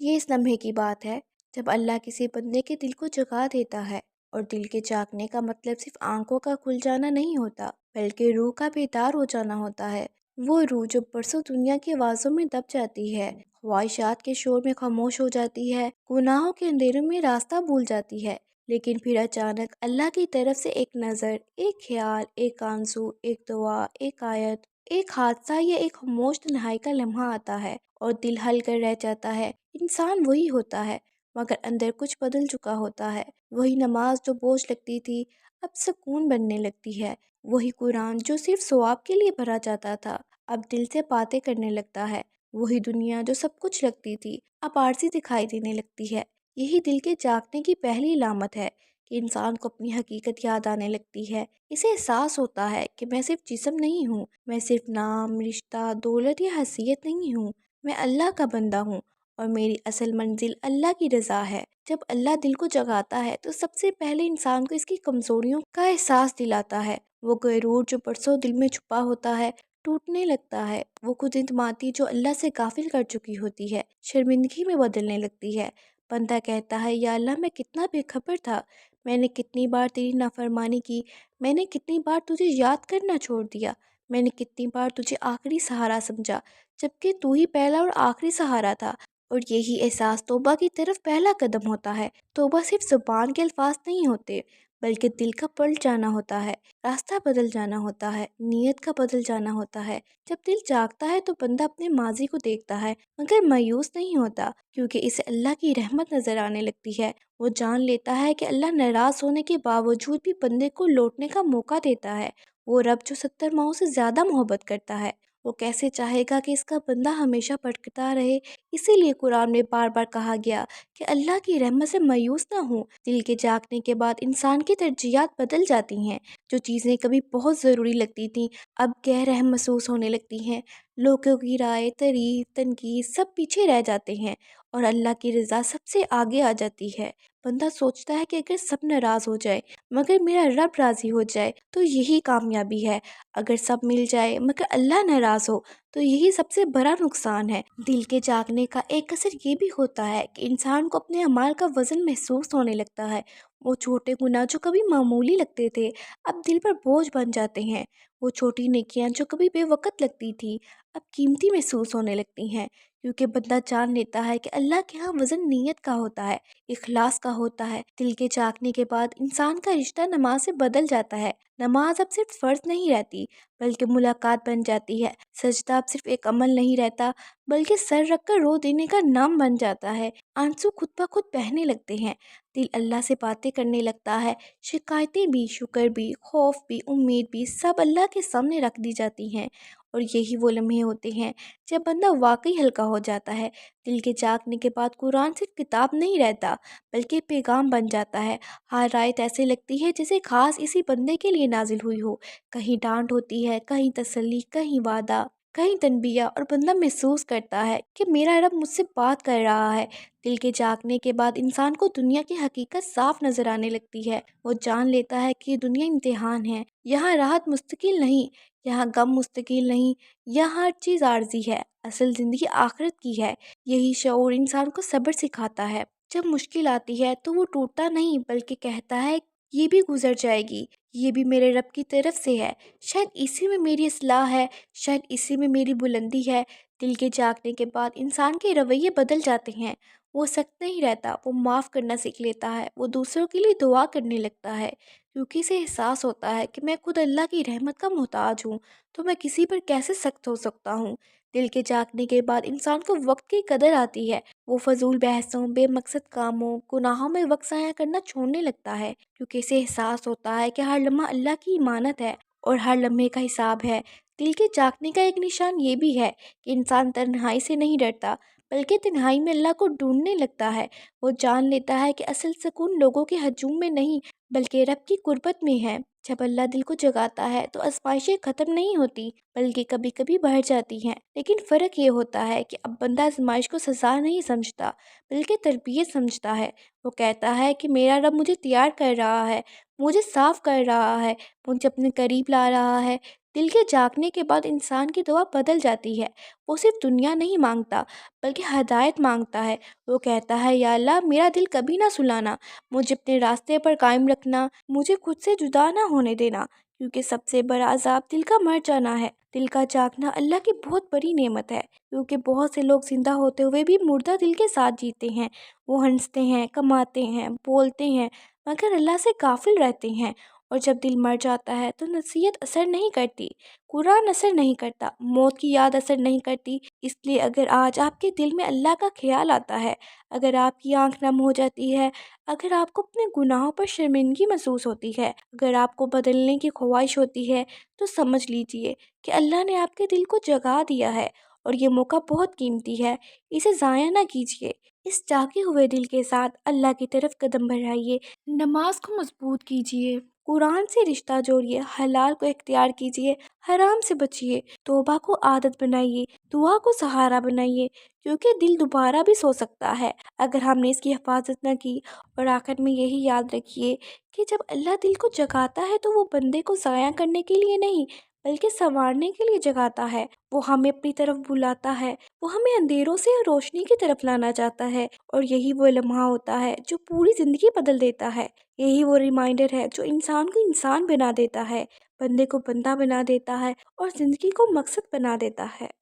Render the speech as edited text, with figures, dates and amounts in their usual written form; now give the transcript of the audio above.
یہ اس لمحے کی بات ہے جب اللہ کسی بندے کے دل کو جگا دیتا ہے، اور دل کے جاگنے کا مطلب صرف آنکھوں کا کھل جانا نہیں ہوتا بلکہ روح کا بیدار ہو جانا ہوتا ہے۔ وہ روح جو برسوں دنیا کی آوازوں میں دب جاتی ہے، خواہشات کے شور میں خاموش ہو جاتی ہے، گناہوں کے اندھیروں میں راستہ بھول جاتی ہے، لیکن پھر اچانک اللہ کی طرف سے ایک نظر، ایک خیال، ایک آنسو، ایک دعا، ایک آیت، ایک حادثہ یا ایک خاموش تنہائی کا لمحہ آتا ہے اور دل ہل کر رہ جاتا ہے۔ انسان وہی ہوتا ہے مگر اندر کچھ بدل چکا ہوتا ہے۔ وہی نماز جو بوجھ لگتی تھی اب سکون بننے لگتی ہے۔ وہی قرآن جو صرف ثواب کے لیے پڑھا جاتا تھا اب دل سے باتیں کرنے لگتا ہے۔ وہی دنیا جو سب کچھ لگتی تھی اب عارضی دکھائی دینے لگتی ہے۔ یہی دل کے جاگنے کی پہلی علامت ہے کہ انسان کو اپنی حقیقت یاد آنے لگتی ہے۔ اسے احساس ہوتا ہے کہ میں صرف جسم نہیں ہوں، میں صرف نام، رشتہ، دولت یا حیثیت نہیں ہوں، میں اللہ کا بندہ ہوں اور میری اصل منزل اللہ کی رضا ہے۔ جب اللہ دل کو جگاتا ہے تو سب سے پہلے انسان کو اس کی کمزوریوں کا احساس دلاتا ہے۔ وہ غرور جو برسوں دل میں چھپا ہوتا ہے ٹوٹنے لگتا ہے۔ وہ خود اعتمادی جو اللہ سے غافل کر چکی ہوتی ہے شرمندگی میں بدلنے لگتی ہے۔ بندہ کہتا ہے، یا اللہ میں کتنا بے خبر تھا، میں نے کتنی بار تیری نافرمانی کی، میں نے کتنی بار تجھے یاد کرنا چھوڑ دیا، میں نے کتنی بار تجھے آخری سہارا سمجھا جبکہ تو ہی پہلا اور آخری سہارا تھا۔ اور یہی احساس توبہ کی طرف پہلا قدم ہوتا ہے۔ توبہ صرف زبان کے الفاظ نہیں ہوتے بلکہ دل کا پلٹ جانا ہوتا ہے، راستہ بدل جانا ہوتا ہے، نیت کا بدل جانا ہوتا ہے۔ جب دل جاگتا ہے تو بندہ اپنے ماضی کو دیکھتا ہے مگر مایوس نہیں ہوتا، کیونکہ اسے اللہ کی رحمت نظر آنے لگتی ہے۔ وہ جان لیتا ہے کہ اللہ ناراض ہونے کے باوجود بھی بندے کو لوٹنے کا موقع دیتا ہے۔ وہ رب جو 70 ماہوں سے زیادہ محبت کرتا ہے، وہ کیسے چاہے گا کہ اس کا بندہ ہمیشہ بھٹکتا رہے؟ اسی لیے قرآن میں بار بار کہا گیا کہ اللہ کی رحمت سے مایوس نہ ہوں۔ دل کے جاگنے کے بعد انسان کی ترجیحات بدل جاتی ہیں۔ جو چیزیں کبھی بہت ضروری لگتی تھیں اب غیر اہم محسوس ہونے لگتی ہیں۔ لوگوں کی رائے، تعریف، تنقید سب پیچھے رہ جاتے ہیں اور اللہ کی رضا سب سے آگے آ جاتی ہے۔ بندہ سوچتا ہے کہ اگر سب ناراض ہو جائے مگر میرا رب راضی ہو جائے تو یہی کامیابی ہے، اگر سب مل جائے مگر اللہ ناراض ہو تو یہی سب سے بڑا نقصان ہے۔ دل کے جاگنے کا ایک اثر یہ بھی ہوتا ہے کہ انسان کو اپنے اعمال کا وزن محسوس ہونے لگتا ہے۔ وہ چھوٹے گناہ جو کبھی معمولی لگتے تھے اب دل پر بوجھ بن جاتے ہیں۔ وہ چھوٹی نیکیاں جو کبھی بے وقت لگتی تھی اب قیمتی محسوس ہونے لگتی ہیں، کیونکہ بندہ جان لیتا ہے کہ اللہ کے ہاں وزن نیت کا ہوتا ہے، اخلاص کا ہوتا ہے۔ دل کے جاگنے کے بعد انسان کا رشتہ نماز سے بدل جاتا ہے۔ نماز اب صرف فرض نہیں رہتی بلکہ ملاقات بن جاتی ہے۔ سجدہ اب صرف ایک عمل نہیں رہتا بلکہ سر رکھ کر رو دینے کا نام بن جاتا ہے۔ آنسو خود بخود بہنے لگتے ہیں، دل اللہ سے باتیں کرنے لگتا ہے۔ شکایتیں بھی، شکر بھی، خوف بھی، امید بھی سب اللہ کے سامنے رکھ دی جاتی ہیں۔ اور یہی وہ لمحے ہوتے ہیں جب بندہ واقعی ہلکا ہو جاتا ہے۔ دل کے جاگنے کے بعد قرآن صرف کتاب نہیں رہتا بلکہ پیغام بن جاتا ہے۔ ہر آیت ایسے لگتی ہے جیسے خاص اسی بندے کے لیے نازل ہوئی ہو۔ کہیں ڈانٹ ہوتی ہے، کہیں تسلی، کہیں وعدہ، کہیں تنبیہ، اور بندہ محسوس کرتا ہے کہ میرا رب مجھ سے بات کر رہا ہے۔ دل کے جاگنے کے بعد انسان کو دنیا کی حقیقت صاف نظر آنے لگتی ہے۔ وہ جان لیتا ہے کہ یہ دنیا امتحان ہے، یہاں راحت مستقل نہیں، یہاں غم مستقل نہیں، یہاں ہر چیز عارضی ہے، اصل زندگی آخرت کی ہے۔ یہی شعور انسان کو صبر سکھاتا ہے۔ جب مشکل آتی ہے تو وہ ٹوٹتا نہیں بلکہ کہتا ہے یہ بھی گزر جائے گی، یہ بھی میرے رب کی طرف سے ہے، شاید اسی میں میری اصلاح ہے، شاید اسی میں میری بلندی ہے۔ دل کے جاگنے کے بعد انسان کے رویے بدل جاتے ہیں۔ وہ سخت نہیں رہتا، وہ معاف کرنا سیکھ لیتا ہے، وہ دوسروں کے لیے دعا کرنے لگتا ہے، کیونکہ اسے احساس ہوتا ہے کہ میں خود اللہ کی رحمت کا محتاج ہوں تو میں کسی پر کیسے سخت ہو سکتا ہوں۔ دل کے جاگنے کے بعد انسان کو وقت کی قدر آتی ہے۔ وہ فضول بحثوں، بے مقصد کاموں، گناہوں میں وقت ضائع کرنا چھوڑنے لگتا ہے، کیونکہ اسے احساس ہوتا ہے کہ ہر لمحہ اللہ کی امانت ہے اور ہر لمحے کا حساب ہے۔ دل کے جاگنے کا ایک نشان یہ بھی ہے کہ انسان تنہائی سے نہیں ڈرتا بلکہ تنہائی میں اللہ کو ڈھونڈنے لگتا ہے۔ وہ جان لیتا ہے کہ اصل سکون لوگوں کے ہجوم میں نہیں بلکہ رب کی قربت میں ہے۔ جب اللہ دل کو جگاتا ہے تو آزمائشیں ختم نہیں ہوتی بلکہ کبھی کبھی بڑھ جاتی ہیں، لیکن فرق یہ ہوتا ہے کہ اب بندہ آزمائش کو سزا نہیں سمجھتا بلکہ تربیت سمجھتا ہے۔ وہ کہتا ہے کہ میرا رب مجھے تیار کر رہا ہے، مجھے صاف کر رہا ہے، مجھے اپنے قریب لا رہا ہے۔ دل کے جاگنے کے بعد انسان کی دعا بدل جاتی ہے۔ وہ صرف دنیا نہیں مانگتا بلکہ ہدایت مانگتا ہے۔ وہ کہتا ہے یا اللہ میرا دل کبھی نہ سلانا، مجھے اپنے راستے پر قائم رکھنا، مجھے خود سے جدا نہ ہونے دینا، کیونکہ سب سے بڑا عذاب دل کا مر جانا ہے۔ دل کا جاگنا اللہ کی بہت بڑی نعمت ہے، کیونکہ بہت سے لوگ زندہ ہوتے ہوئے بھی مردہ دل کے ساتھ جیتے ہیں۔ وہ ہنستے ہیں، کماتے ہیں، بولتے ہیں، مگر اللہ سے غافل رہتے ہیں۔ اور جب دل مر جاتا ہے تو نصیحت اثر نہیں کرتی، قرآن اثر نہیں کرتا، موت کی یاد اثر نہیں کرتی۔ اس لیے اگر آج آپ کے دل میں اللہ کا خیال آتا ہے، اگر آپ کی آنکھ نم ہو جاتی ہے، اگر آپ کو اپنے گناہوں پر شرمندگی محسوس ہوتی ہے، اگر آپ کو بدلنے کی خواہش ہوتی ہے، تو سمجھ لیجئے کہ اللہ نے آپ کے دل کو جگا دیا ہے، اور یہ موقع بہت قیمتی ہے، اسے ضائع نہ کیجیے۔ اس جاگے ہوئے دل کے ساتھ اللہ کی طرف قدم بڑھائیے، نماز کو مضبوط کیجیے، قرآن سے رشتہ جوڑیے، حلال کو اختیار کیجیے، حرام سے بچیے، توبہ کو عادت بنائیے، دعا کو سہارا بنائیے، کیونکہ دل دوبارہ بھی سو سکتا ہے اگر ہم نے اس کی حفاظت نہ کی۔ اور آخر میں یہی یاد رکھیے کہ جب اللہ دل کو جگاتا ہے تو وہ بندے کو ضائع کرنے کے لیے نہیں بلکہ سنوارنے کے لیے جگاتا ہے۔ وہ ہمیں اپنی طرف بلاتا ہے، وہ ہمیں اندھیروں سے روشنی کی طرف لانا چاہتا ہے، اور یہی وہ لمحہ ہوتا ہے جو پوری زندگی بدل دیتا ہے۔ یہی وہ ریمائنڈر ہے جو انسان کو انسان بنا دیتا ہے، بندے کو بندہ بنا دیتا ہے، اور زندگی کو مقصد بنا دیتا ہے۔